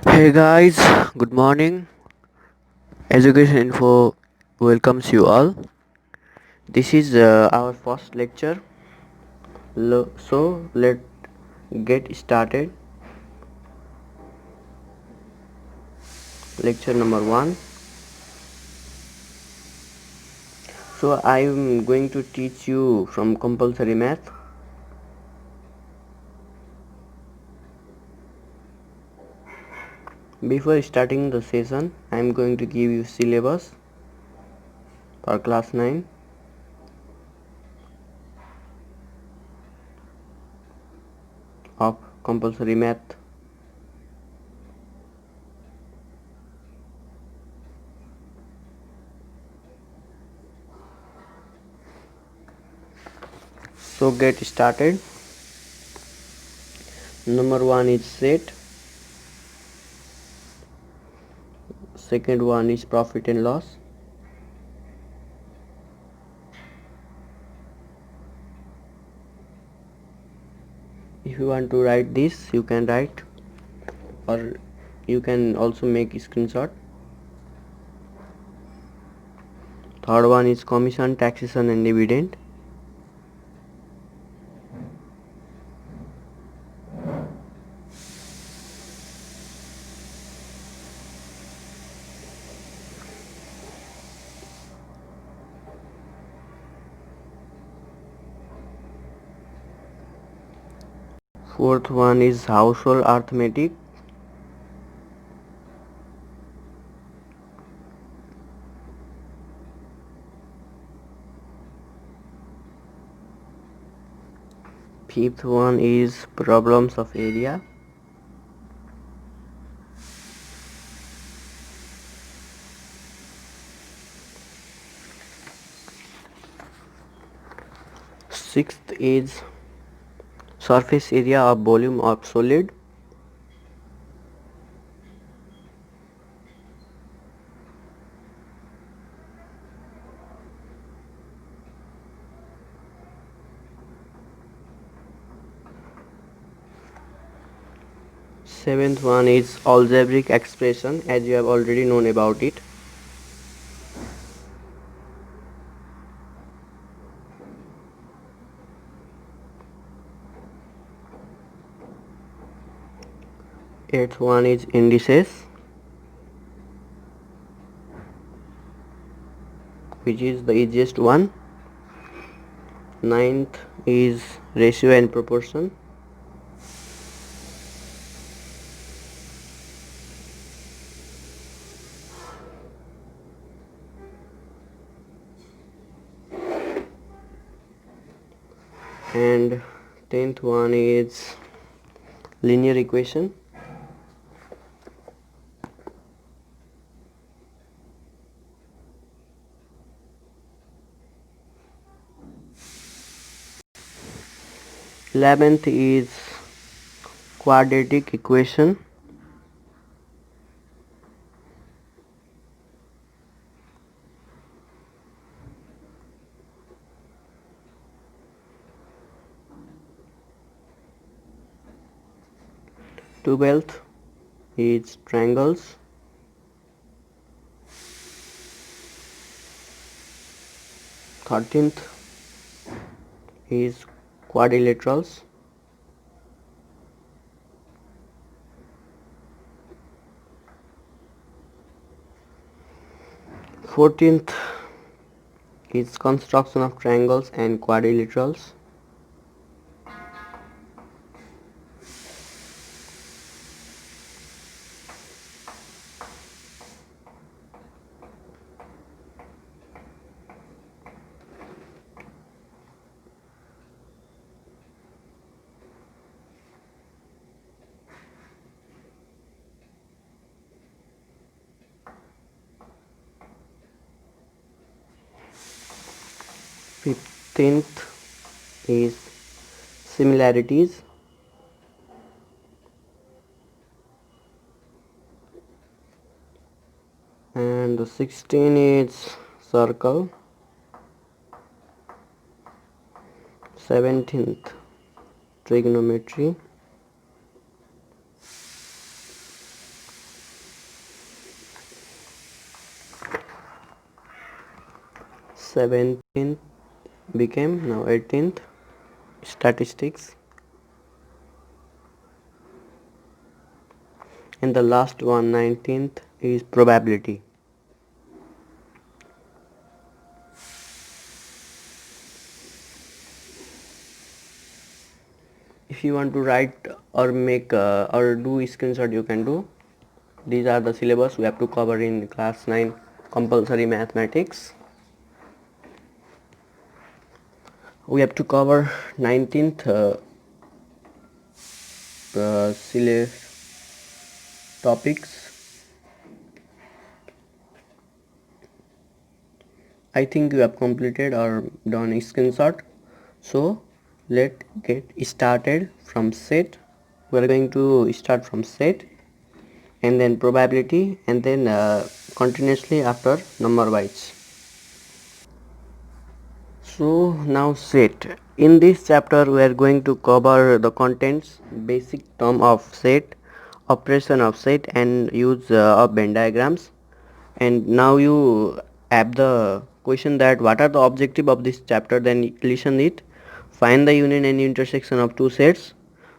Hey guys, good morning. Education Info welcomes you all. This is our first lecture. So let's get started. Lecture number 1. So I am going to teach you from compulsory math. Before starting the session, I am going to give you syllabus for class 9. Of compulsory math. So get started. Number 1 is set. Second one is profit and loss. If you want to write this, you can write, or you can also make a screenshot. Third one is commission, taxation and dividend. Fourth one is household arithmetic. Fifth one is problems of area. Sixth is surface area of volume of solid. Seventh one is algebraic expression, as you have already known about it. Eighth one is indices, which is the easiest one. Ninth is ratio and proportion. And 10th one is linear equation. Eleventh is quadratic equation. Twelfth is triangles. 13th is quadrilaterals. 14th is construction of triangles and quadrilaterals. 15th is similarities. And the 16 is circle. 17th trigonometry. 17th became now 18th, statistics, and the last one, 19th, is probability. If you want to write or make or do screenshot, you can do. These are the syllabus we have to cover in class 9 compulsory mathematics. We have to cover 19th topics. I think you have completed or done a screenshot. So let's get started from set. We are going to start from set and then probability and then continuously after number wise. So now set. In this chapter we are going to cover the contents, basic term of set, operation of set and use of Venn diagrams. And now you have the question that what are the objective of this chapter, then listen it. Find the union and intersection of two sets,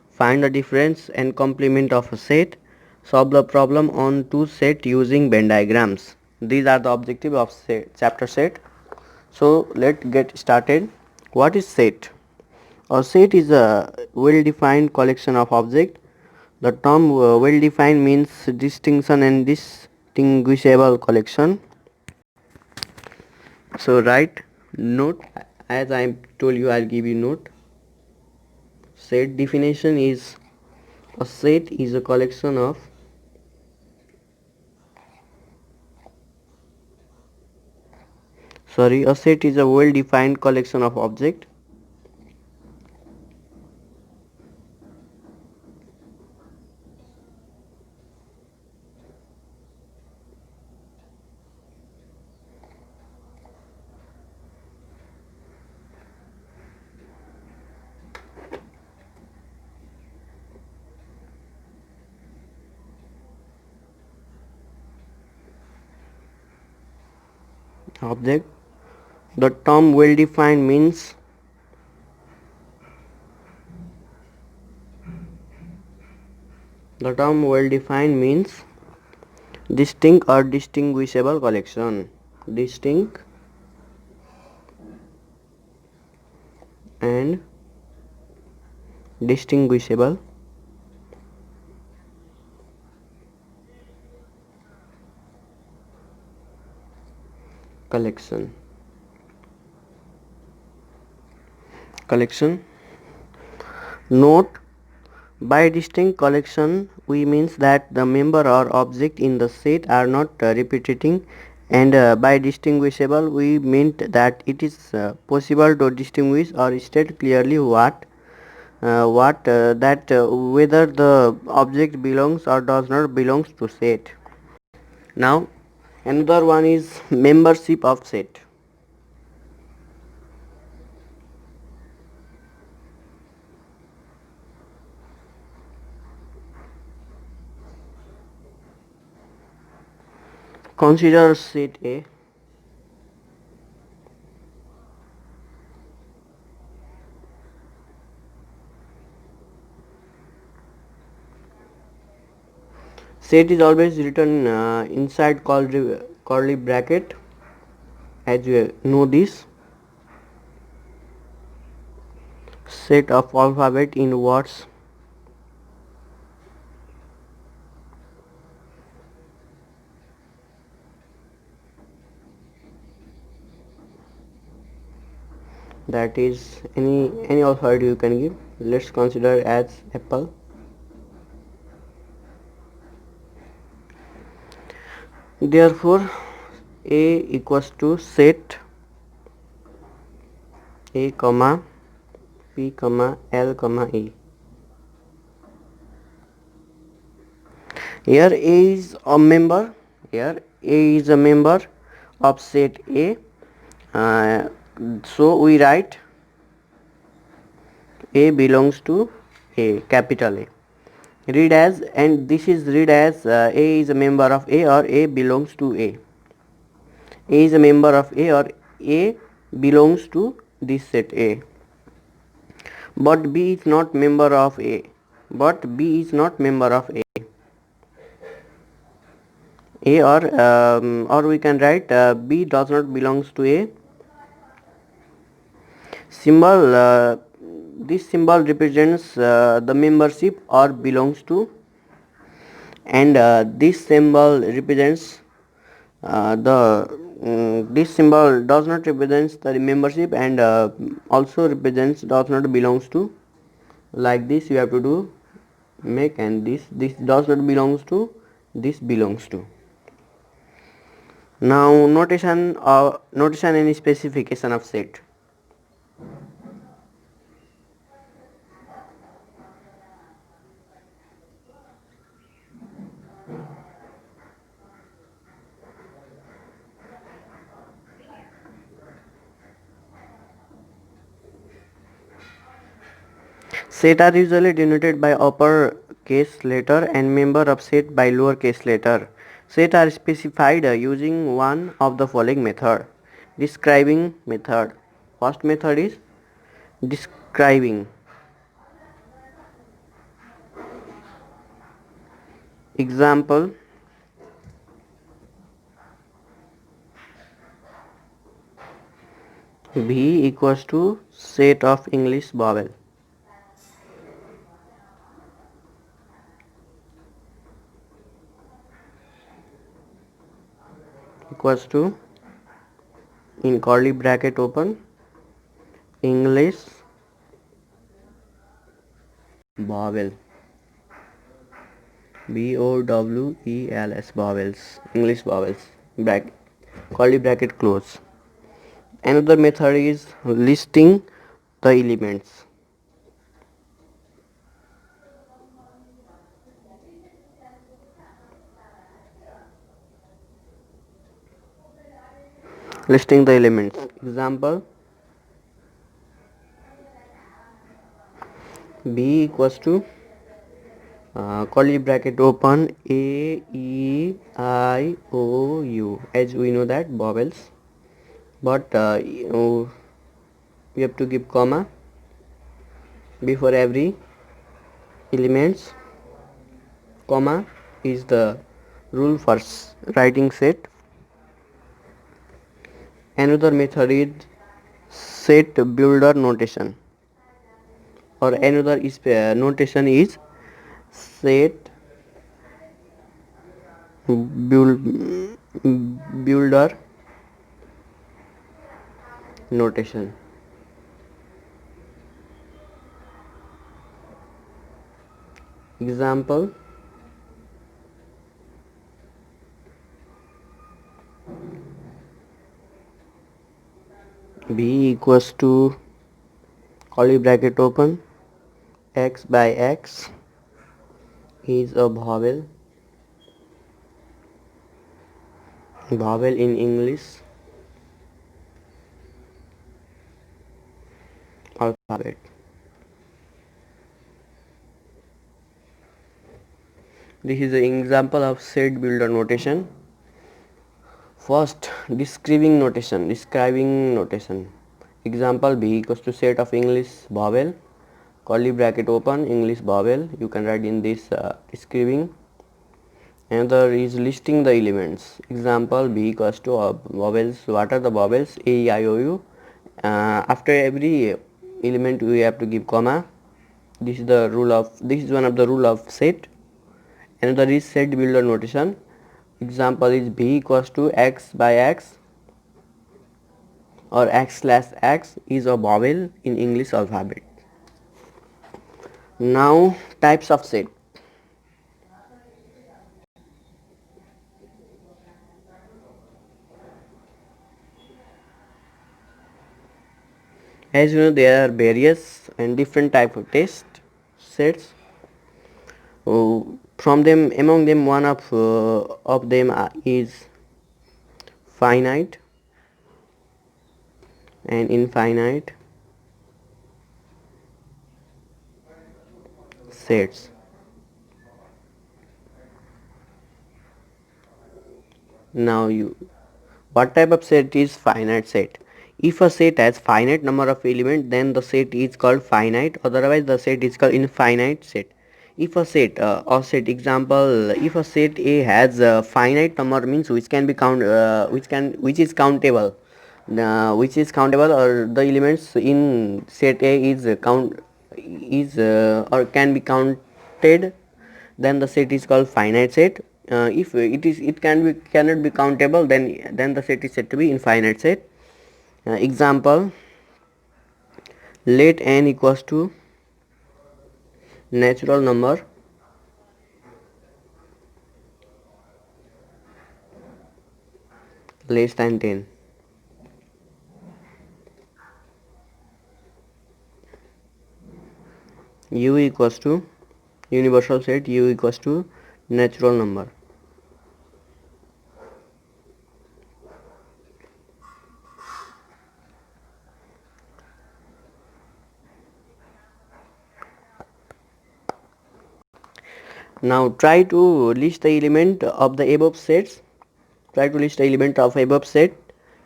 find the difference and complement of a set, solve the problem on two set using Venn diagrams. These are the objective of chapter set. So let's get started. What is set? A set is a well-defined collection of objects. The term well-defined means distinction and distinguishable collection. So write note, as I told you, I'll give you note. Set definition is a set is a collection of a set is a well-defined collection of objects. Object. The term well-defined means distinct or distinguishable collection. Distinct and distinguishable collection. Note, by distinct collection we means that the member or object in the set are not repeating, and by distinguishable we meant that it is possible to distinguish or state clearly whether the object belongs or does not belongs to set. Now another one is membership of set. Consider set A. Set is always written inside curly bracket, as you know this. Set of alphabet in words. That is any alphabet you can give. Let's consider as apple. Therefore A equals to set A comma P comma L comma E. Here A is a member. Here A is a member of set A. So we write A belongs to A, capital A. Read as, and this is read as A is a member of A or A belongs to A. A is a member of A or A belongs to this set A. But B is not member of A. But B is not member of A. Or we can write B does not belongs to A. Symbol this symbol represents the membership or belongs to, and this symbol represents this symbol does not represents the membership, and also represents does not belongs to. Like this you have to do make, and this does not belongs to, this belongs to. Now notation and specification of set. Set are usually denoted by uppercase letter and member of set by lowercase letter. Set are specified using one of the following method. Describing method. First method is describing. Example: V equals to set of English vowel. Equals to, in curly bracket open, English vowel. VOWELS vowels. English vowels. Curly bracket close. Another method is listing the elements. Listing the elements. Example: B equals to curly bracket open AEIOU. As we know that vowels, but we have to give comma before every elements. Comma is the rule for writing set. Another method is set builder notation, or another is notation is set builder notation. Example: B equals to curly bracket open X by X is a vowel in English alphabet. This is an example of set builder notation. First, describing notation. Example: B equals to set of English vowel, curly bracket open, English vowel. You can write in this describing. Another is listing the elements. Example: B equals to vowels. What are the vowels? A, E, I, O, U. After every element we have to give comma. This is one of the rule of set. Another is set builder notation. Example is B equals to X by X, or X slash X is a vowel in English alphabet. Now types of set. As you know, there are various and different type of test sets. From them, among them, one of them is finite and infinite sets. Now what type of set is finite set? If a set has finite number of elements, then the set is called finite, otherwise the set is called infinite set. If a set or set example, if a set A has a finite number, means which can be which is countable, or the elements in set A is or can be counted, then the set is called finite set. If it cannot be countable, then the set is said to be infinite set. Example, let n equals to natural number less than 10. U equals to universal set, U equals to natural number. Now try to list the element of the above sets. Try to list the element of above sets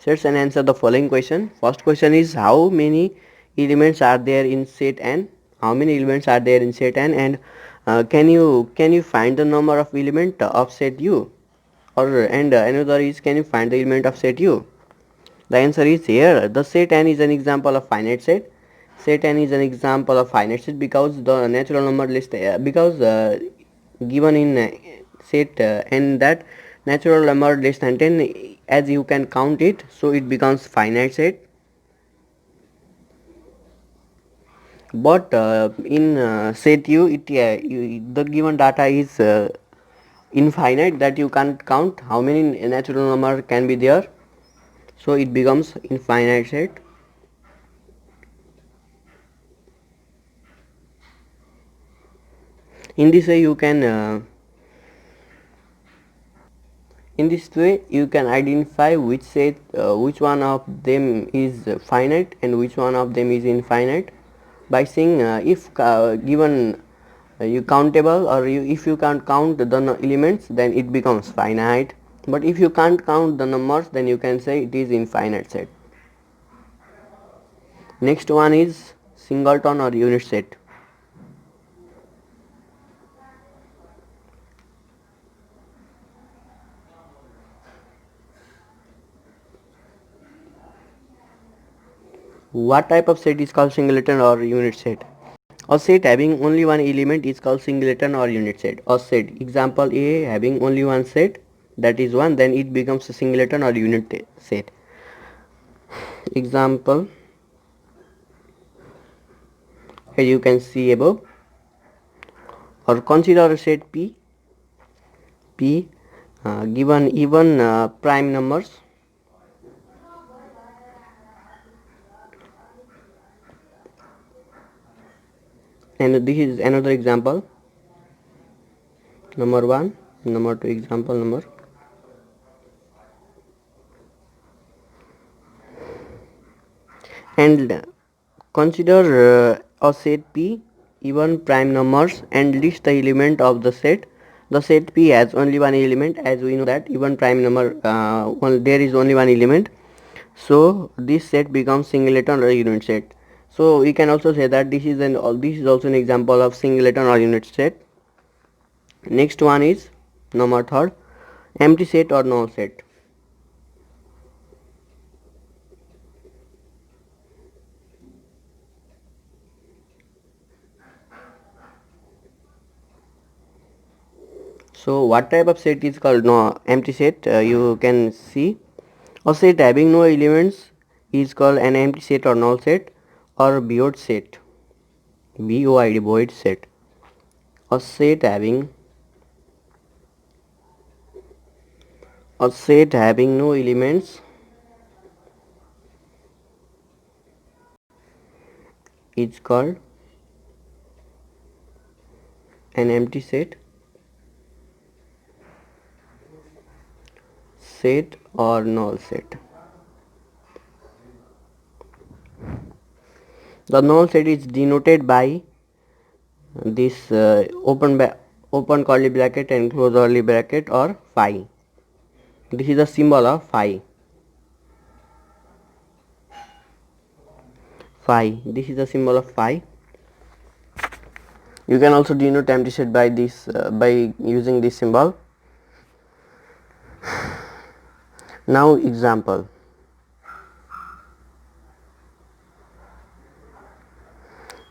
and answer the following question. First question is, how many elements are there in set N? How many elements are there in set N? And can you find the number of element of set U? Another is, can you find the element of set U? The answer is here. The set N is an example of finite set. Set N is an example of finite set because the natural number list given in set N that natural number less than 10, as you can count it, so it becomes finite set. But in set U, the given data is infinite, that you can't count how many natural number can be there, so it becomes infinite set. In this way you can identify which one of them is finite and which one of them is infinite by seeing if given you countable, or if you can't count the elements, then it becomes finite. But if you can't count the numbers, then you can say it is infinite set. Next one is singleton or unit set. What type of set is called singleton or unit set? A set having only one element is called singleton or unit set. A set, example A, having only one set, that is 1, then it becomes a singleton or unit set. Example, as you can see above. Or consider a set P given even prime numbers, and this is another example, number 1, number 2, example number. And consider a set P even prime numbers and list the element of the set. The set P has only one element, as we know that even prime number there is only one element, so this set becomes singleton or unit set. So we can also say that this is also an example of singleton or unit set. Next one is number 3, empty set or null set. So what type of set is called empty set? You can see a set having no elements is called an empty set or null set, or void set, void, void set. A set having no elements is called an empty set or null set. The null set is denoted by this open curly bracket and close curly bracket, or phi. This is the symbol of phi. phi. This is the symbol of phi. You can also denote empty set by this by using this symbol. Now example.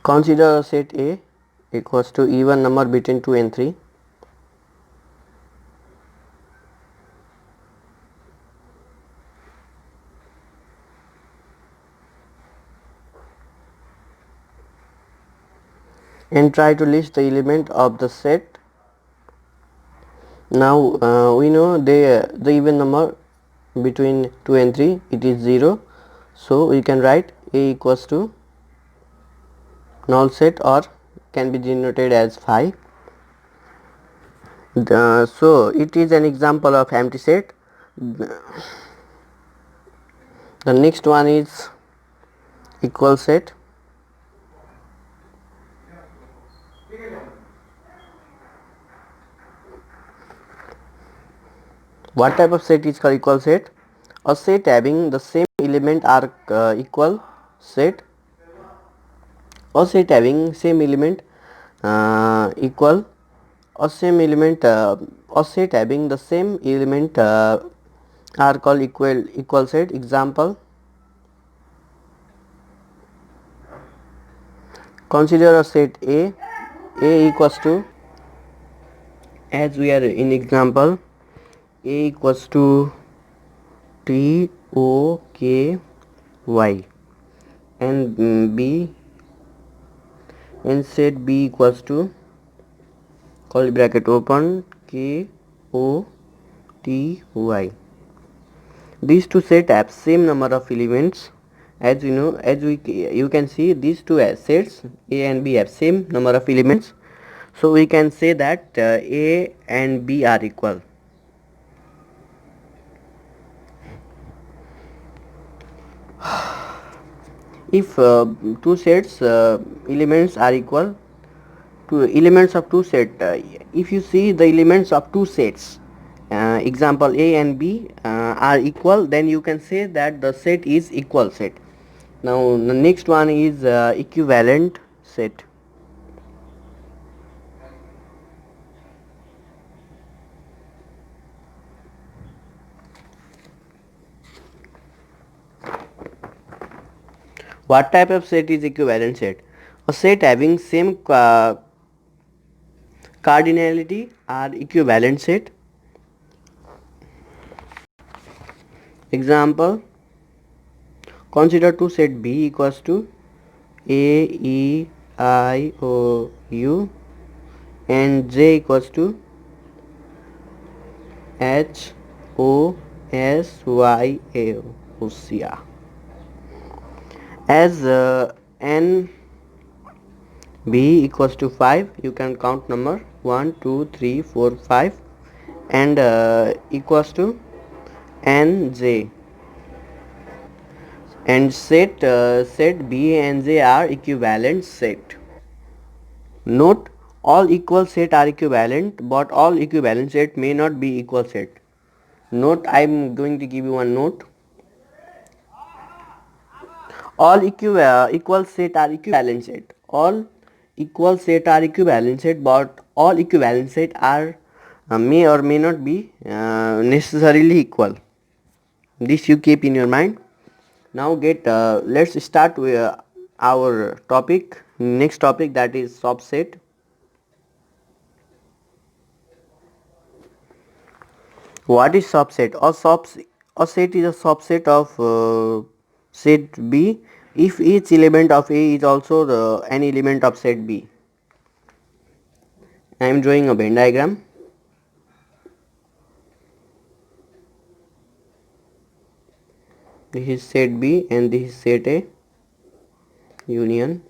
Consider a set A equals to even number between 2 and 3. And try to list the element of the set. Now we know the even number between 2 and 3, it is 0, so we can write A equals to null set, or can be denoted as phi. So it is an example of empty set. The next one is equal set. What type of set is called equal set? A set having the same element are equal set. A set having same element equal, or same element or set having the same element are called equal set. Example, consider a set A equals to, as we are in example, A equals to T O K Y, and B, and set B equals to, curly bracket open, K O T Y. These two sets have same number of elements. As you know, you can see these two sets A and B have same number of elements, so we can say that A and B are equal. If two sets elements are equal, two elements of two set, if you see the elements of two sets, example A and B are equal, then you can say that the set is equal set. Now the next one is equivalent set. What type of set is equivalent set? A set having same cardinality are equivalent set. Example, consider two set B equals to A, E, I, O, U, and J equals to H, O, S, Y, A, O, C, A. As N, B equals to 5, you can count number 1, 2, 3, 4, 5, and equals to N, J. And set B and J are equivalent set. Note, all equal set are equivalent, but all equivalent set may not be equal set. Note, I am going to give you one note. All equal set are equivalent set. All equal set are equivalent set, but all equivalent set are may or may not be necessarily equal. This you keep in your mind. Now let's start with our topic, next topic, that is subset. What is subset? A set is a subset of set B if each element of A is also an element of set B. I am drawing a Venn diagram. This is set B and this is set A union.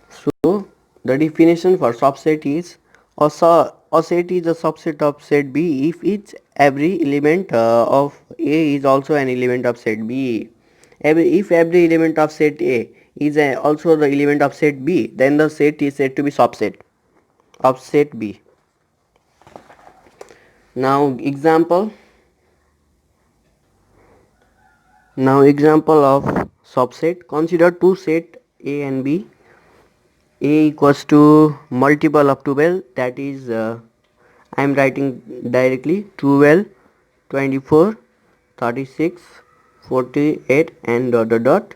So the definition for subset is a set is a subset of set B if every element of A is also an element of set B. If every element of set A is also the element of set B, then the set is said to be subset of set B. Now example, Now example of subset. Consider two set A and B. A equals to multiple of 12, that is I am writing directly 12, 24, 36, 48 and dot dot dot,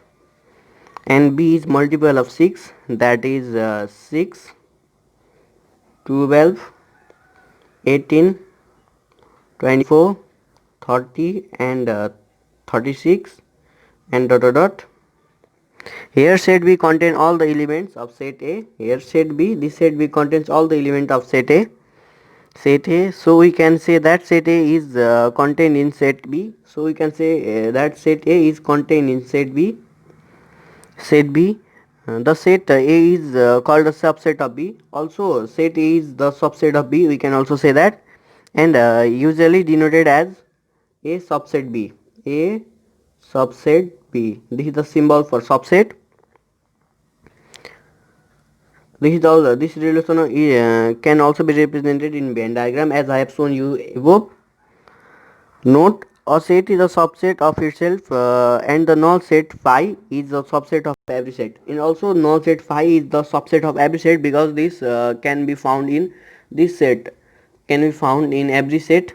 and B is multiple of 6, that is 6, 12, 18, 24, 30 and 36 and dot dot dot. Here set B contain all the elements of set A. Here set B, this set B contains all the elements of set A. Set A, so we can say that set A is contained in set B. So we can say that set A is contained in set B. Set B, the set A is called a subset of B. Also set A is the subset of B, we can also say that, and usually denoted as A subset B. A subset B, this is the symbol for subset. This is all. This relation can also be represented in Venn diagram as I have shown you above. Note, a set is a subset of itself and the null set phi is a subset of every set. And also null set phi is the subset of every set, because this can be found in this set, can be found in every set.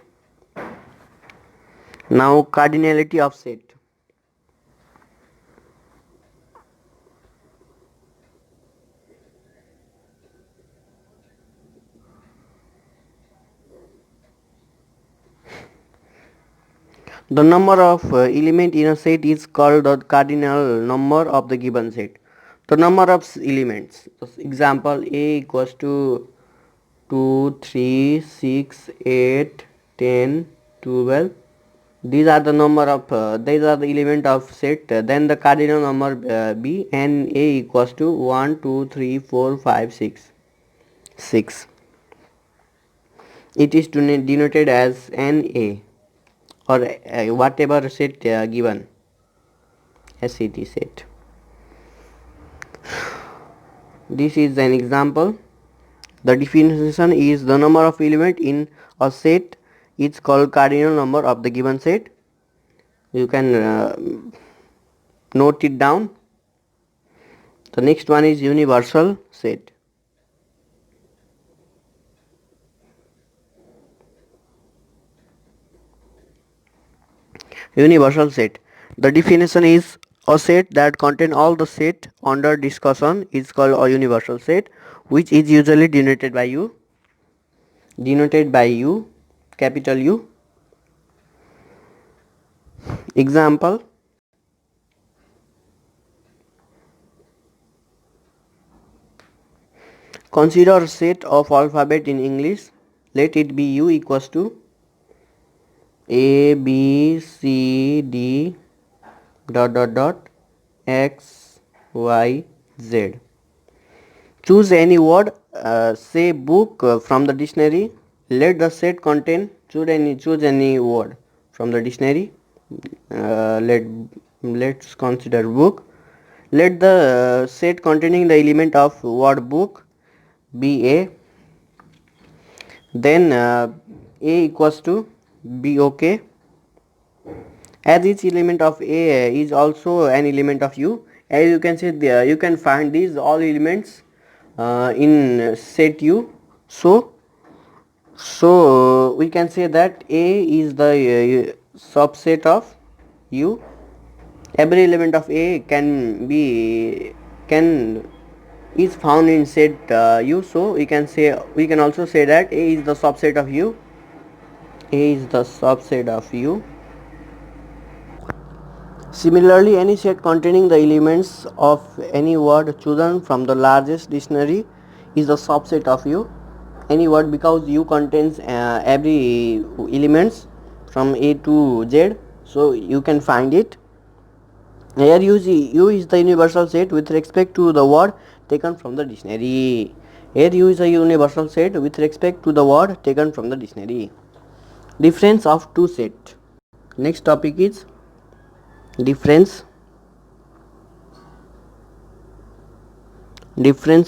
Now cardinality of set. The number of element in a set is called the cardinal number of the given set. The number of elements. Example, A equals to 2, 3, 6, 8, 10, 12. These are the number of these are the element of set. Then the cardinal number B, and A equals to 1, 2, 3, 4, 5, 6. 6. It is denoted as NA, or whatever set given as it is set. This is an example. The definition is the number of element in a set is called cardinal number of the given set. You can note it down. The next one is universal set. Universal set. The definition is a set that contains all the set under discussion is called a universal set, which is usually denoted by U. Denoted by U, capital U. Example. Consider a set of alphabet in English. Let it be U equals to A, B, C, D, dot dot dot, X, Y, Z. Choose any word, say book from the dictionary. Let the set contain, choose any word from the dictionary. Let's consider book. Let the set containing the element of word book be A. Then A equals to B, OK. As each element of A is also an element of U, as you can say there, you can find these all elements in set U. So we can say that A is the subset of U. Every element of A can is found in set U. So we can also say that A is the subset of U. A is the subset of U. Similarly, any set containing the elements of any word chosen from the largest dictionary is a subset of U. Any word, because U contains every elements from A to Z, so you can find it. Here U is the universal set with respect to the word taken from the dictionary. Here U is a universal set with respect to the word taken from the dictionary. Difference of two set. Next topic is difference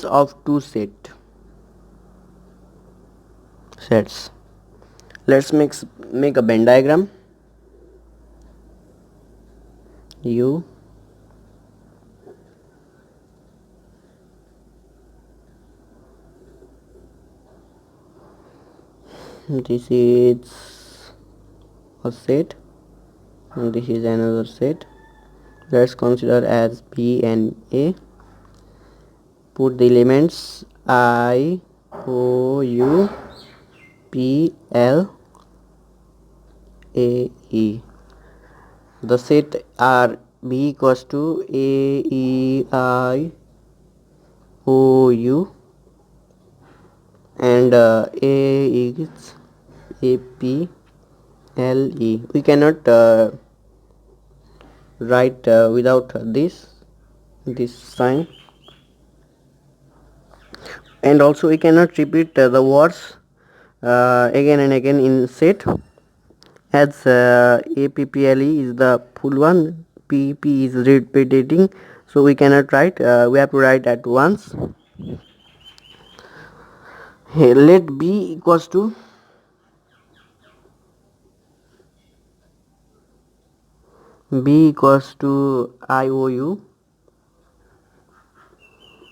of two sets. Let's make a Venn diagram. U. This is a set and this is another set. Let's consider as B and A. Put the elements I, O, U, P, L, A, E. The set are B equals to A, E, I, O, U, and A is A, P, L, E. We cannot write without this sign, and also we cannot repeat the words again and again in set, as APPLE is the full one, PP is repeating, so we cannot write, we have to write at once. Here, let B equals to IOU,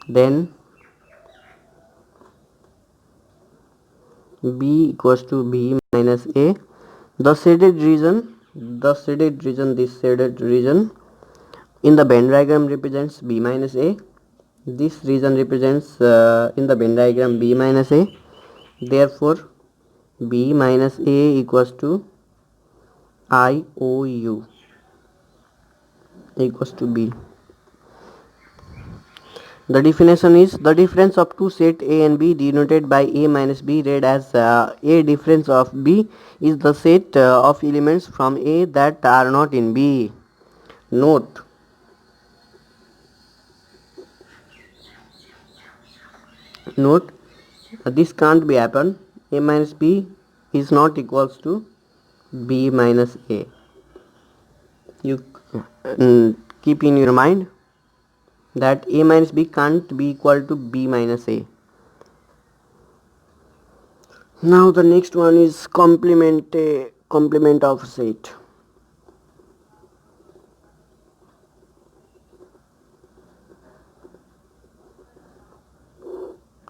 then B equals to B minus A. The shaded region, this shaded region in the Venn diagram represents B minus A. This region represents in the Venn diagram B minus A. Therefore, B minus A equals to IOU equals to B. The definition is the difference of two set A and B denoted by A minus B, read as A difference of B, is the set of elements from A that are not in B. Note, this can't be happen. A minus B is not equals to B minus A. You keep in your mind that A minus B can't be equal to B minus A. Now the next one is complement of set.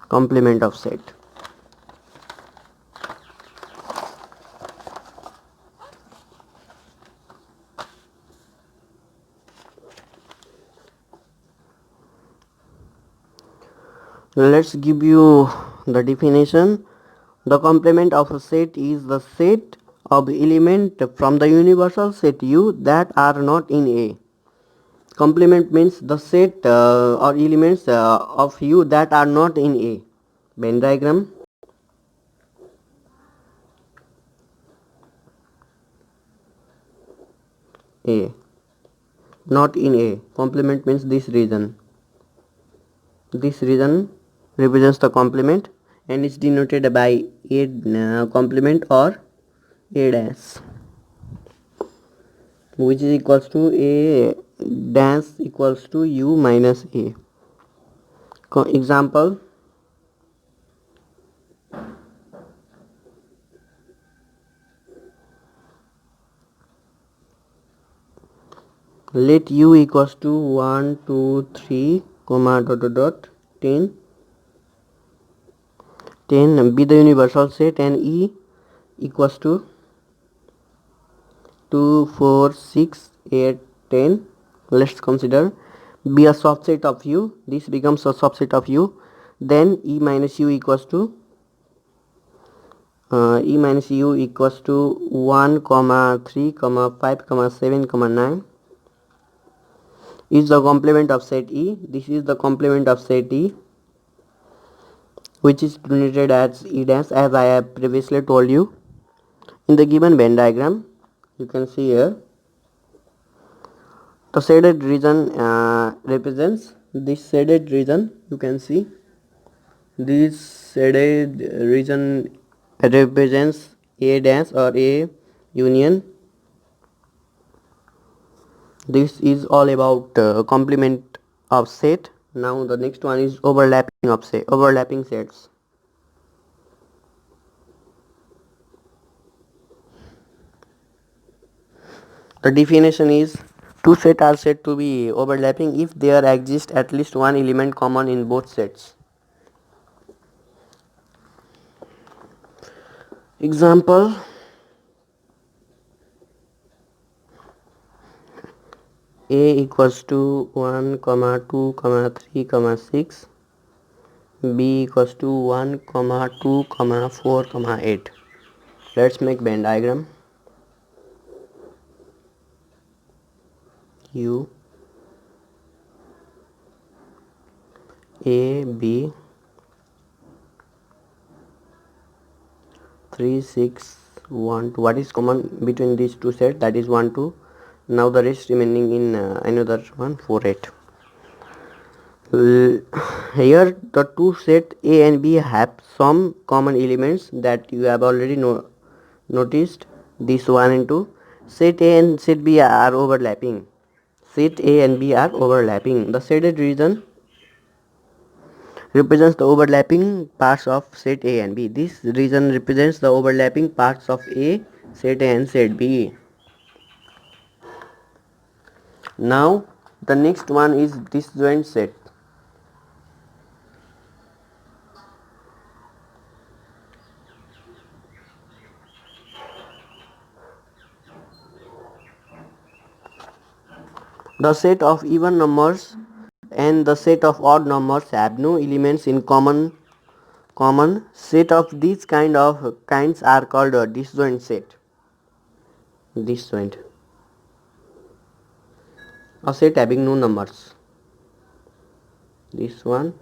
Complement of set. Let's give you the definition. The complement of a set is the set of element from the universal set U that are not in A. Complement means the set or elements of U that are not in A. Venn diagram. A. Not in A. Complement means this region. This region represents the complement and is denoted by A complement or A dash, which is equals to A dash equals to U minus A. Example, let U equals to 1, 2, 3, comma dot dot dot 10 be the universal set, and E equals to 2, 4, 6, 8, 10. Let's consider be a subset of U. This becomes a subset of U. Then E minus U equals to 1, 3, 5, 7, 9 is the complement of set E. This is the complement of set E, which is denoted as E dash, as I have previously told you. In the given Venn diagram, you can see here the shaded region represents this shaded region. You can see this shaded region represents A dash or A union. This is all about complement of set. Now the next one is overlapping sets. The definition is Two sets are said to be overlapping if there exists at least one element common in both sets. Example: A equals to 1, 2, 3, 6. B equals to 1, 2, 4, 8. Let's make Venn diagram. U A B 3, 6, 1, 2. What is common between these two sets? That is 1, 2. Now the rest remaining in another one, 4, 8. Here the two sets A and B have some common elements that you have already noticed. This 1 and 2. Set A and set B are overlapping. Set A and B are overlapping. The shaded region represents the overlapping parts of set A and B. This region represents the overlapping parts of A, set A and set B. Now the next one is disjoint set. The set of even numbers and the set of odd numbers have no elements in common. Set of these kinds are called a disjoint set. Disjoint. A set having no numbers. This one,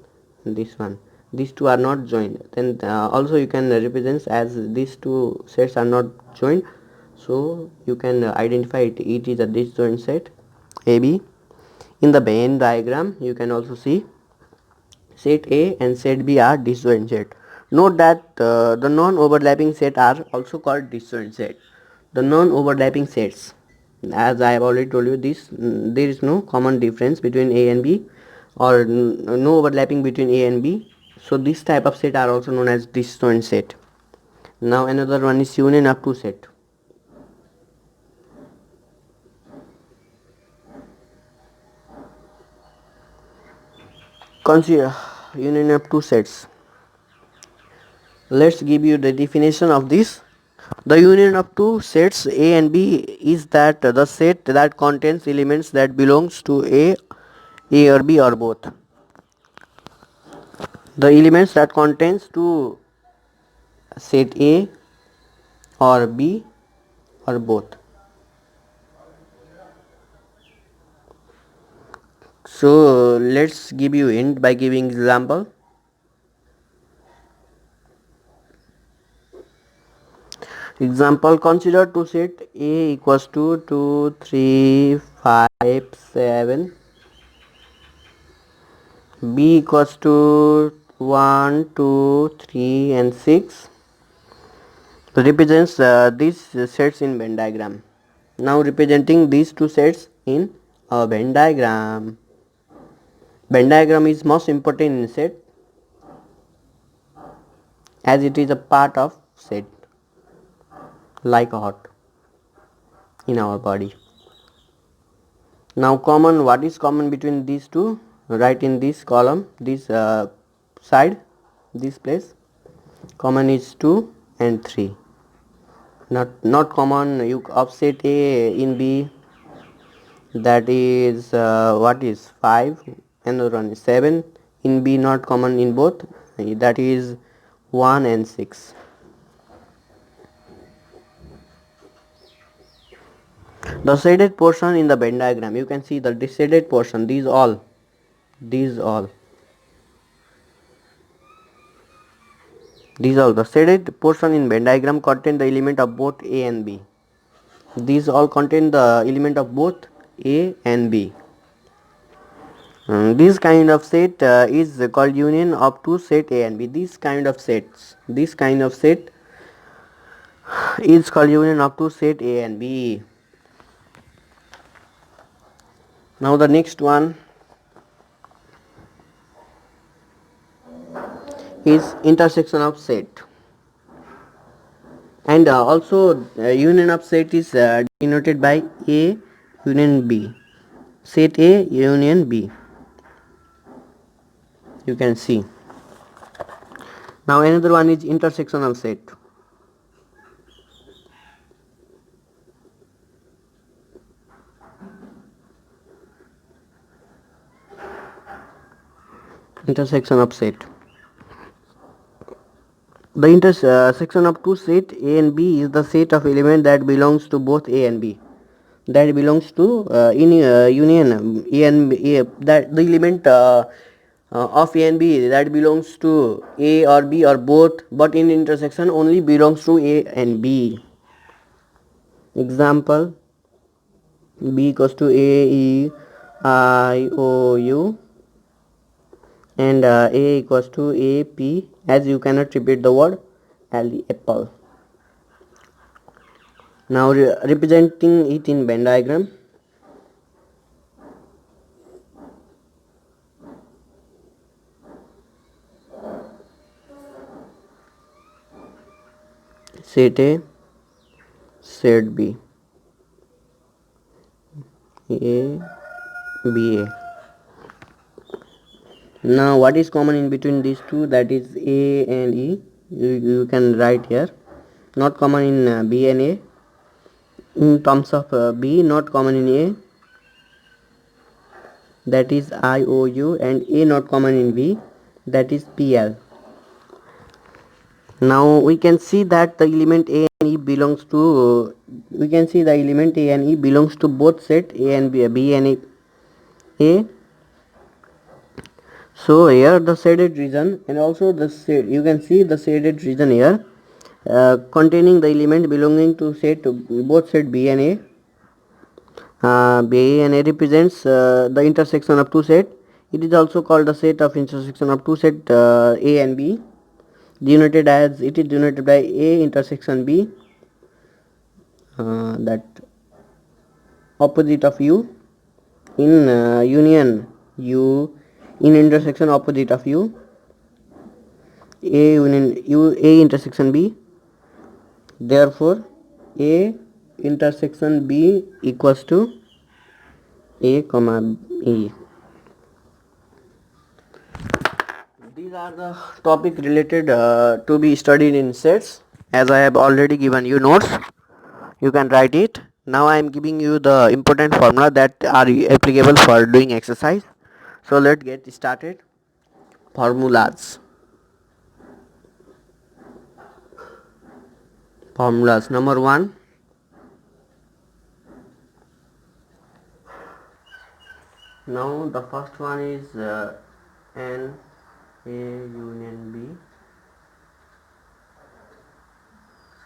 this one. These two are not joined. Then also you can represent as these two sets are not joined. So you can identify it. It is a disjoint set AB. In the Venn diagram, you can also see set A and set B are disjoint set. Note that the non-overlapping set are also called disjoint set. The non-overlapping sets, as I have already told you, there is no common difference between A and B, or no overlapping between A and B. So this type of set are also known as disjoint set. Now another one is union of two set. Consider union of two sets. Let's give you the definition of this. The union of two sets A and B is that the set that contains elements that belongs to A or B or both. The elements that contains to set A or B or both. So let's give you hint by giving example. Example: consider two set A equals to 2, 3, 5, 7. B equals to 1, 2, 3 and 6. Represents these sets in Venn diagram. Now representing these two sets in a Venn diagram. Venn diagram is most important in set as it is a part of set, like a heart in our body. Now what is common between these two? Write in this column, this side, this place. Common is 2 and 3. Not common, you offset A in B, that is what is 5, another one is 7. In B not common in both, that is 1 and 6. The shaded portion in the Venn diagram, you can see the shaded portion, these all. The shaded portion in Venn diagram contain the element of both A and B. These all contain the element of both A and B. This kind of set is called union of two set A and B. This kind of set is called union of two set A and B. Now the next one is intersection of set, and also union of set is denoted by A union B. set A union B. You can see. Now another one is intersectional set. Intersection of set. The intersection of two set A and B is the set of element that belongs to both A and B. That belongs to union A and B, that the element of A and B that belongs to A or B or both, but in intersection only belongs to A and B. Example: B equals to A E I O U and A equals to A P, as you cannot repeat the word apple. Now representing it in Venn diagram. Set A, set B, A, B, A. Now what is common in between these two? That is A and E. You can write here. Not common in B and A. In terms of B, not common in A. That is I O U, and A not common in B. That is P L. Now we can see that the element A and E belongs to. We can see the element A and E belongs to both set A and B, B and A. So here the shaded region, and also the shade, you can see the shaded region here containing the element belonging to set both set B and A. B and A represents the intersection of two set. It is also called the set of intersection of two set A and B, denoted as, it is denoted by A intersection B, that opposite of U, in union U, in intersection opposite of U, A union U, A intersection B. Therefore A intersection B equals to A comma E. These are the topic related to be studied in sets. As I have already given you notes, you can write it. Now I am giving you the important formula that are applicable for doing exercise. So let's get started. Formulas. Number one. Now the first one is N A union B.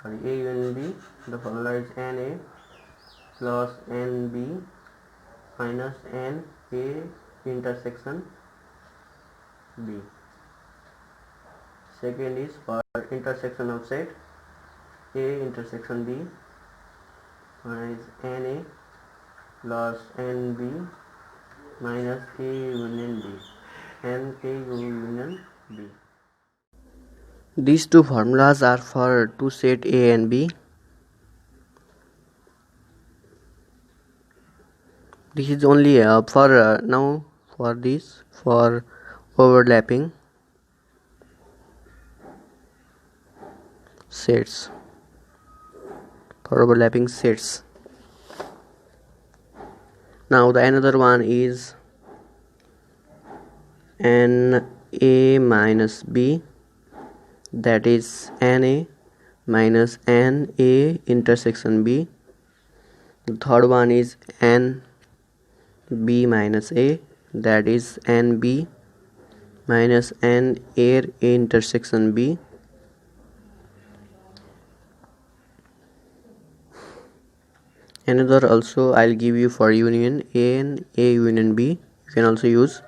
Sorry, A union B. The formula is Na plus Nb minus Na intersection B. Second is for intersection of set A intersection B. One is Na plus Nb minus A union B. Na union B. These two formulas are for two set A and B. This is only for now for this, for overlapping sets, for overlapping sets. Now the another one is Na minus B, that is Na minus Na intersection B. The third one is Nb minus A, that is Nb minus Na intersection B. Another also I'll give you for union A and A union B. You can also use.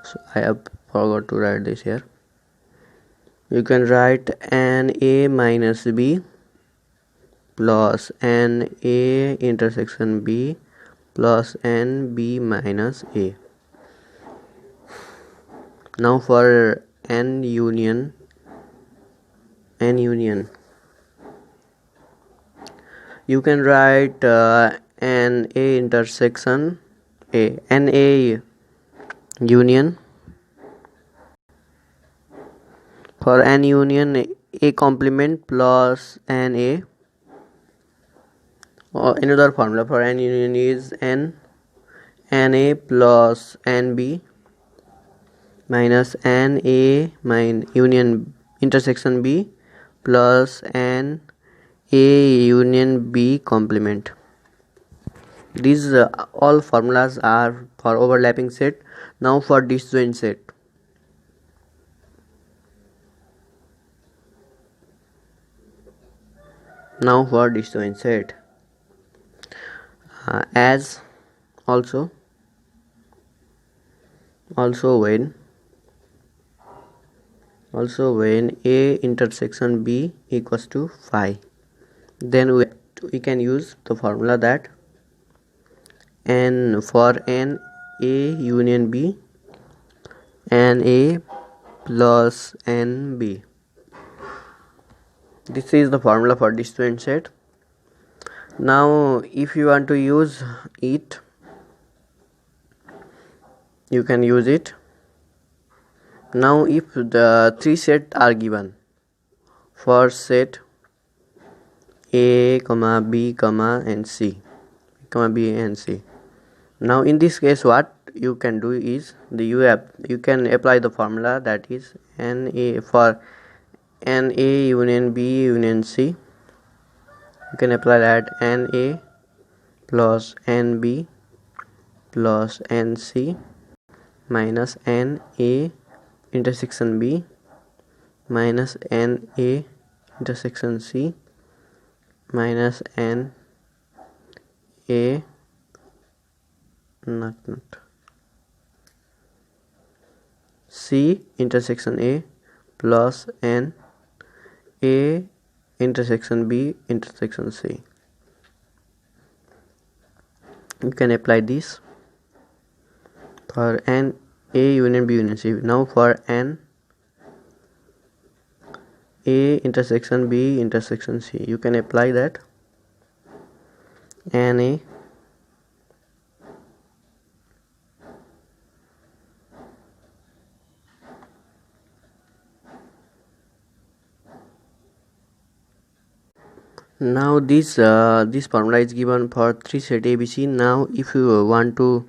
So I have forgot to write this here. You can write Na minus B plus Na intersection B plus Nb minus A. Now for N union, you can write Na intersection NA union. For N union, A complement plus NA. Or another formula for N union is NA plus NB minus NA union intersection B plus NA union B complement. These all formulas are for overlapping set. Now for disjoint set. As also when A intersection B equals to phi, then we can use the formula that N for N A union B, N A plus N B. This is the formula for disjoint set. Now if you want to use it, you can use it. Now if the three sets are given, first set A, B, and C, B and C. Now in this case what you can do is you can apply the formula that is NA for NA union B union C. You can apply that NA plus NB plus NC minus NA intersection B minus NA intersection C minus NA C intersection A plus NA intersection B intersection C. You can apply this for N A union B union C. Now for N A intersection B intersection C, you can apply that NA now this formula is given for 3 set ABC. Now if you want to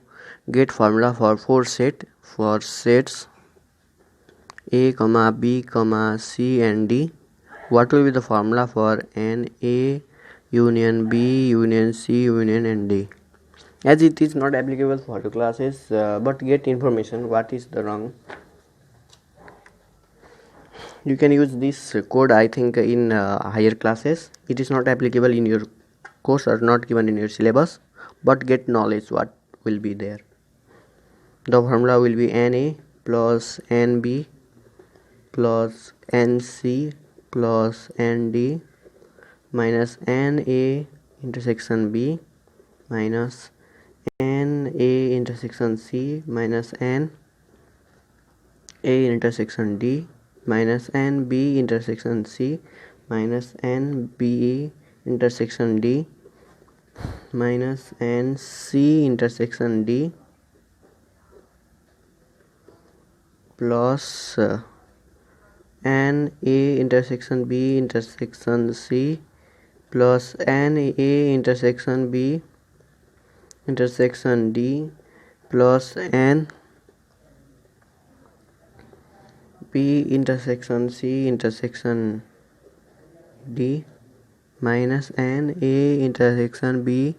get formula for 4 sets A, B, C and D, what will be the formula for NA union B union C union and D? As it is not applicable for 2 classes, but get information what is the wrong. You can use this code I think in higher classes. It is not applicable in your course or not given in your syllabus, but get knowledge what will be there. The formula will be NA plus NB plus NC plus ND minus NA intersection B minus NA intersection C minus NA intersection D minus NB intersection C minus NB intersection D minus NC intersection D plus NA intersection B intersection C plus NA intersection B intersection D plus N B intersection C intersection D minus NA intersection B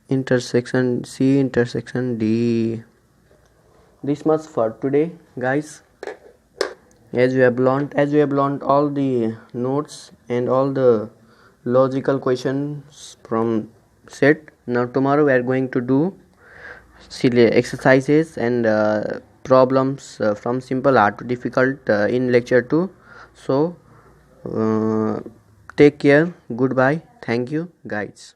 intersection C intersection D. This much for today, guys. As we have learned all the notes and all the logical questions from set. Now tomorrow we are going to do silly exercises and problems from simple art to difficult in lecture 2. So take care, goodbye, thank you guys.